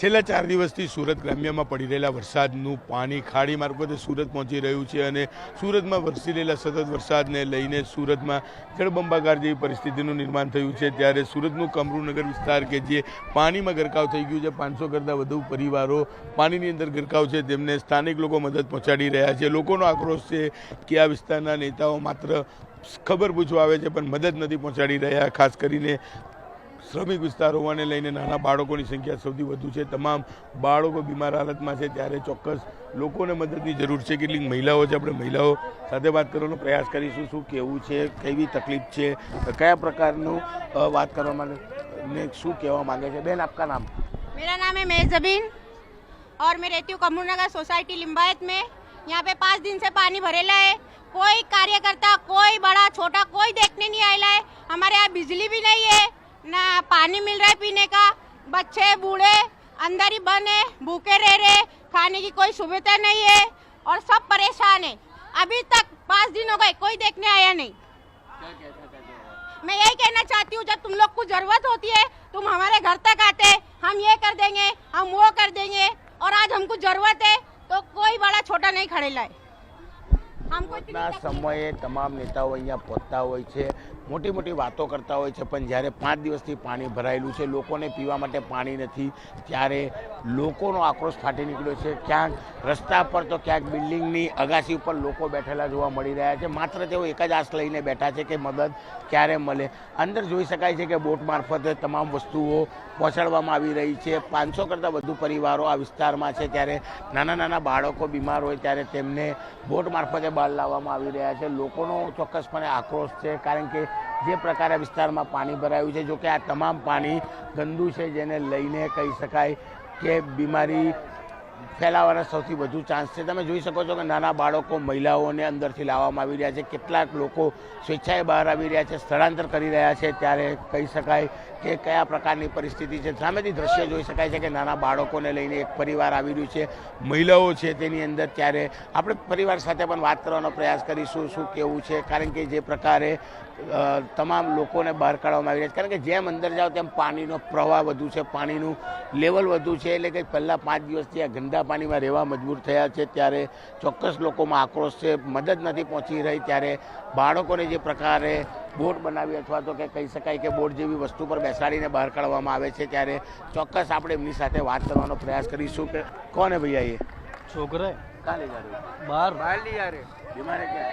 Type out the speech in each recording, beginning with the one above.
છેલ્લા 4 દિવસથી સુરત ગ્રામ્યમાં પડી રહેલા વરસાદનું પાણી ખાડી મારફતે સુરત પહોંચી રહ્યું છે અને સુરતમાં વરસી રહેલા સતત વરસાદને લઈને સુરતમાં જળબંબાકાર જેવી પરિસ્થિતિનું નિર્માણ થયું છે। ત્યારે સુરતનું કમરૂનગર વિસ્તાર કે જે પાણીમાં ગરકાવ થઈ ગયું છે, 500 કરતાં વધુ પરિવારો પાણીની અંદર ગરકાવ છે, તેમને સ્થાનિક લોકો મદદ પહોંચાડી રહ્યા છે। લોકોનો આક્રોશ છે કે આ વિસ્તારના નેતાઓ માત્ર ખબર પૂછવા આવે છે પણ મદદ નથી પહોંચાડી રહ્યા। ખાસ કરીને શ્રમિક વિસ્તાર હોવાને લઈને નાના બાળકોની સંખ્યા સૌથી વધુ છે। તમામ બાળકો બીમાર હાલતમાં છે, ત્યારે ચોક્કસ લોકોને મદદની જરૂર છે। કેટલીક મહિલાઓ છે, આપણે મહિલાઓ સાથે વાત કરવાનો પ્રયાસ કરીશું। શું કહેવું છે, કેવી તકલીફ છે, કયા પ્રકારનું વાત કરવા માટે ને શું કહેવા માંગે છે? બેન, આપકા નામ? मेरा नाम है मेजबीन और मैं रहती हूँ कमरूनगर सोसाइटी लिम्बायत में। यहाँ पे 5 दिन से पानी भरेला है। कोई कार्यकर्ता, कोई बड़ा छोटा, कोई देखने नहीं आएला है। हमारे यहाँ बिजली भी नहीं है, ना पानी मिल रहा है पीने का। बच्चे बूढ़े अंदर ही बंद है, भूखे रह रहे, खाने की कोई सुविधा नहीं है और सब परेशान है। अभी तक 5 दिन हो गए, कोई देखने आया नहीं। मैं यही कहना चाहती हूँ, जब तुम लोग को जरूरत होती है तुम हमारे घर तक आते, हम ये कर देंगे, हम वो कर देंगे, और आज हमको जरूरत है तो कोई बड़ा छोटा नहीं खड़ेला है। ના સમયે તમામ નેતાઓ અહીંયા પહોંચતા હોય છે, મોટી મોટી વાતો કરતા હોય છે, પણ જ્યારે 5 દિવસથી પાણી ભરાયેલું છે, લોકોને પીવા માટે પાણી નથી, ત્યારે લોકોનો આક્રોશ ફાટી નીકળ્યો છે। ક્યાંક રસ્તા પર તો ક્યાંક બિલ્ડિંગની અગાસી ઉપર લોકો બેઠેલા જોવા મળી રહ્યા છે। માત્ર તેઓ એક જ આશ લઈને બેઠા છે કે મદદ ક્યારે મળે। અંદર જોઈ શકાય છે કે બોટ મારફતે તમામ વસ્તુઓ પહોંચાડવામાં આવી રહી છે। 500 કરતાં વધુ પરિવારો આ વિસ્તારમાં છે, ત્યારે નાના નાના બાળકો બીમાર હોય ત્યારે તેમને બોટ મારફતે બહાર લાવવામાં આવી રહ્યા છે। લોકોનો ચોક્કસપણે આક્રોશ છે, કારણ કે જે પ્રકારે વિસ્તારમાં પાણી ભરાયું છે, જો કે આ તમામ પાણી ગંદુ છે, જેને લઈને કહી શકાય કે બીમારી ફેલાવાના સૌથી વધુ ચાન્સ છે। તમે જોઈ શકો છો કે નાના બાળકો, મહિલાઓને અંદરથી લાવવામાં આવી રહ્યા છે, કેટલાક લોકો સ્વેચ્છાએ બહાર આવી રહ્યા છે, સ્થળાંતર કરી રહ્યા છે, ત્યારે કહી શકાય કે કયા પ્રકારની પરિસ્થિતિ છે। સામેથી દ્રશ્ય જોઈ શકાય છે કે નાના બાળકોને લઈને એક પરિવાર આવી રહ્યું છે, મહિલાઓ છે તેની અંદર। ત્યારે આપણે પરિવાર સાથે પણ વાત કરવાનો પ્રયાસ કરીશું, શું કેવું છે, કારણ કે જે પ્રકારે તમામ લોકોને બહાર કાઢવામાં આવી રહ્યા છે, કારણ કે જેમ અંદર જાઓ તેમ પાણીનો પ્રવાહ વધુ છે, પાણીનું લેવલ વધુ છે, એટલે કે પહેલાં 5 દિવસથી આ ગંદા પાણીમાં રહેવા મજબૂર થયા છે। ત્યારે ચોક્કસ લોકોમાં આક્રોશ છે, મદદ નથી પહોંચી રહી। ત્યારે બાળકોને જે પ્રકારે બોટ બનાવી અથવા તો કે કહી શકાય કે બોટ જેવી વસ્તુ પર બેસાડીને બહાર કાઢવામાં આવે છે, ત્યારે ચોક્કસ આપણે એમની સાથે વાત કરવાનો પ્રયાસ કરીશું કે કોણ है भैया ये? छोकरा है, कहाँ ले जा रहे हो? बाहर ले जा रहे बीमार है क्या?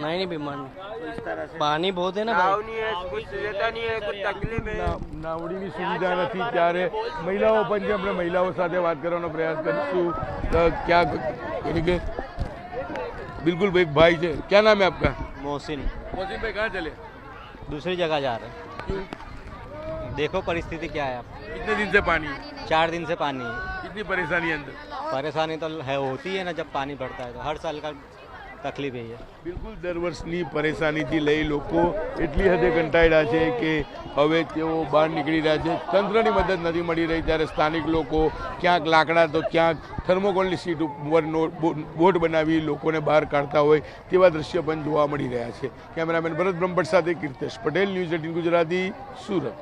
नहीं बीमार नहीं। तो इस तरह से पानी बहुत है ना भाई। नहीं है, कुछ सुविधा नहीं है, कुछ तकलीफ है। નાવડીની સુવિધા નથી, ત્યારે મહિલાઓ પણ છે, આપણે મહિલાઓ સાથે વાત કરવાનો પ્રયાસ કરીશું। તો ક્યાં यानी कि बिल्कुल भाई છે। क्या नाम है आपका? मोहसिन मोहसिन भाई, कहाँ चले? दूसरी जगह जा रहे हैं। क्यों? देखो परिस्थिति क्या है। आप कितने दिन से पानी? 4 दिन से पानी है। कितनी परेशानी है अंदर? परेशानी तो है, होती है ना, जब पानी बढ़ता है तो हर साल का तकलीफ है। બિલકુલ દર વર્ષની પરેશાનીથી લઈ લોકો એટલી હદે કંટાળ્યા છે કે હવે તેઓ બહાર નીકળી રહ્યા છે, તંત્રની મદદ નથી મળી રહી। ત્યારે સ્થાનિક લોકો ક્યાંક લાકડા તો ક્યાંક થર્મોકોલની સીટ ઉપર બોટ બનાવી લોકોને બહાર કાઢતા હોય તેવા દ્રશ્ય પણ જોવા મળી રહ્યા છે। કેમેરામેન ભરત બ્રહ્મભટ્ટ સાથે કીર્તેશ પટેલ, ન્યૂઝ 18 ગુજરાતી, સુરત।